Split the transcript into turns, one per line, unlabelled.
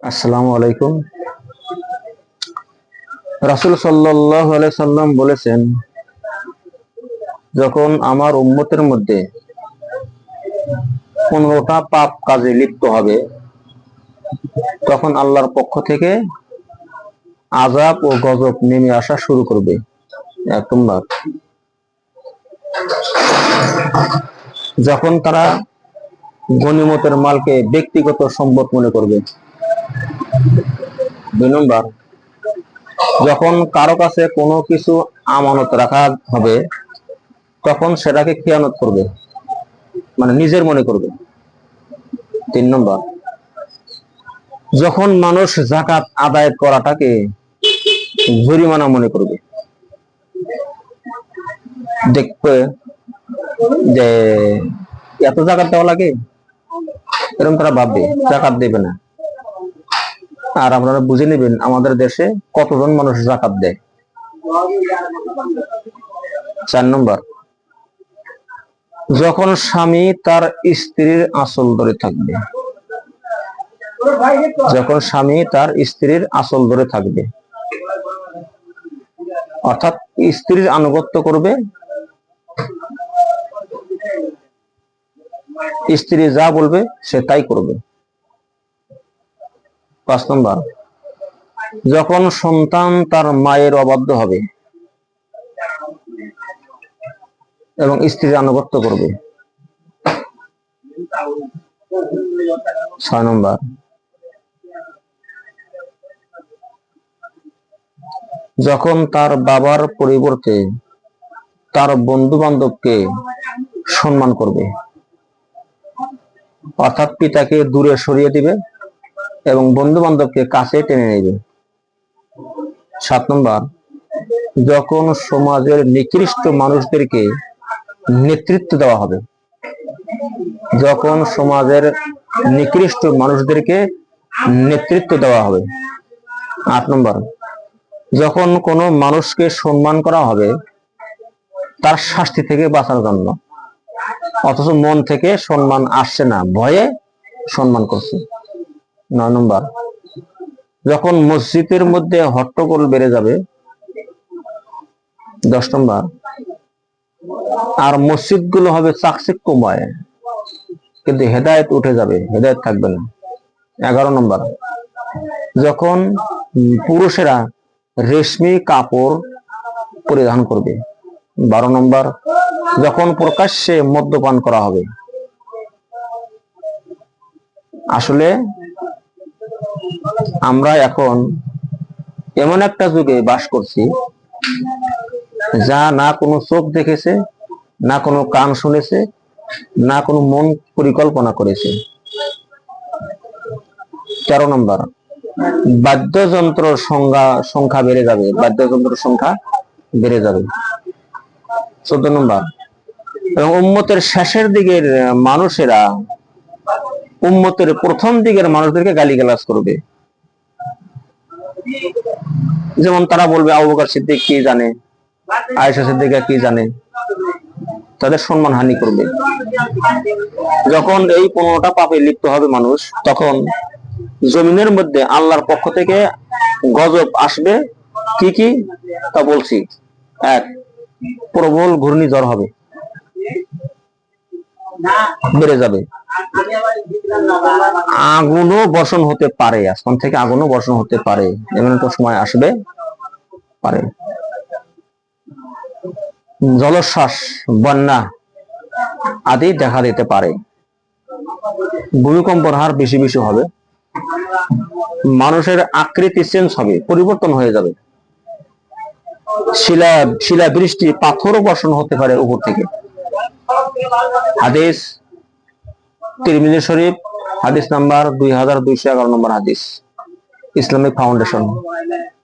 আসসালামু আলাইকুম। রাসূল সাল্লাল্লাহু আলাইহি সাল্লাম বলেছেন, যখন আমার উম্মতের মধ্যে 15টা পাপ কাজে লিপ্ত হবে, তখন আল্লাহর পক্ষ থেকে আযাব ও গজব নেমে আসা শুরু করবে। এক নম্বর, যখন তারা গনিমতের মালকে ব্যক্তিগত সম্পদ মনে করবে। 2 নম্বর, যখন কারো কাছে কোনো কিছু আমানত রাখা হবে, তখন সেটাকে খেয়ানত করবে, মানে নিজের মনে করবে। 3 নম্বর, যখন মানুষ যাকাত আদায় করাটাকে জরিমানা মনে করবে, দেখবে যে এত যাকাত দেওয়া লাগে, এরকম তারা ভাববে, যাকাত দেবে না। আর আপনারা বুঝে নেবেন আমাদের দেশে কতজন মানুষ যাকাত দেয়। 4 নম্বর, যখন স্বামী তার স্ত্রীর আঁচল ধরে থাকবে, যখন স্বামী তার স্ত্রীর আঁচল ধরে থাকবে, অর্থাৎ স্ত্রীর আনুগত্য করবে, স্ত্রী যা বলবে সে তাই করবে। 5 নম্বর, যখন সন্তান তার মায়ের অবাধ্য হবে এবং স্ত্রীর আনুগত্য করবে। 6 নম্বর, যখন তার বাবার পরিবর্তে তার বন্ধু বান্ধবকে সম্মান করবে, অর্থাৎ পিতাকে দূরে সরিয়ে দিবে এবং বন্ধু বান্ধবকে কাছে টেনে নেবে। 7 নম্বর, যখন সমাজের নিকৃষ্ট মানুষদেরকে নেতৃত্ব দেওয়া হবে, যখন সমাজের নিকৃষ্ট মানুষদেরকে নেতৃত্ব দেওয়া হবে। 8 নম্বর, যখন কোনো মানুষকে সম্মান করা হবে তার শাস্তি থেকে বাঁচার জন্য, অথচ মন থেকে সম্মান আসছে না, ভয়ে সম্মান করছে। 9 নম্বর, যখন মসজিদের মধ্যে হট্টগোল বেড়ে যাবে। 10 নম্বর, আর মসজিদগুলো হবে চাকচিক্যময়, কিন্তু হেদায়েত উঠে যাবে, হেদায়েত থাকবে না। 11 নম্বর, যখন পুরুষেরা রেশমি কাপড় পরিধান করবে। 12 নম্বর, যখন প্রকাশ্যে মদ্যপান করা হবে। আসলে আমরা এখন এমন একটা যুগে বাস করছি যা না কোনো চোখ দেখেছে, না কোনো কান শুনেছে, না কোনো মন পরিকল্পনা করেছে। 13 নম্বর, বাদ্যযন্ত্র সংখ্যা বেড়ে যাবে, বাদ্যযন্ত্র সংখ্যা বেড়ে যাবে। 14 নম্বর, এবং উম্মতের শেষের দিকের মানুষেরা উম্মতের প্রথম দিকের মানুষদেরকে গালিগালাজ করবে। যেমন তারা বলবে আবু বকর সিদ্দিক কি জানে, আয়েশা সিদ্দিকা কি জানে, তাদের সম্মান হানি করবে। যখন এই 15টা পাপে লিপ্ত হবে মানুষ, তখন জমিনের মধ্যে আল্লাহর পক্ষ থেকে গজব আসবে। কি কি তা বলছি। 1, প্রবল ঘূর্ণিঝড় হবে, বেড়ে যাবে। আগুনও বর্ষণ হতে পারে, আসমান থেকে আগুনও বর্ষণ হতে পারে, এমন একটা সময় আসবে পারে। জলোচ্ছ্বাস, বন্যা আদি দেখা দিতে পারে। ভূমিকম্পের হার বেশি বেশি হবে। মানুষের আকৃতি চেঞ্জ হবে, পরিবর্তন হয়ে যাবে। শিলা বৃষ্টি, পাথরও বর্ষণ হতে পারে উপর থেকে। হাদিস তিরমিজি শরীফ, হাদিস নাম্বার 2211 নম্বর হাদিস, ইসলামিক ফাউন্ডেশন।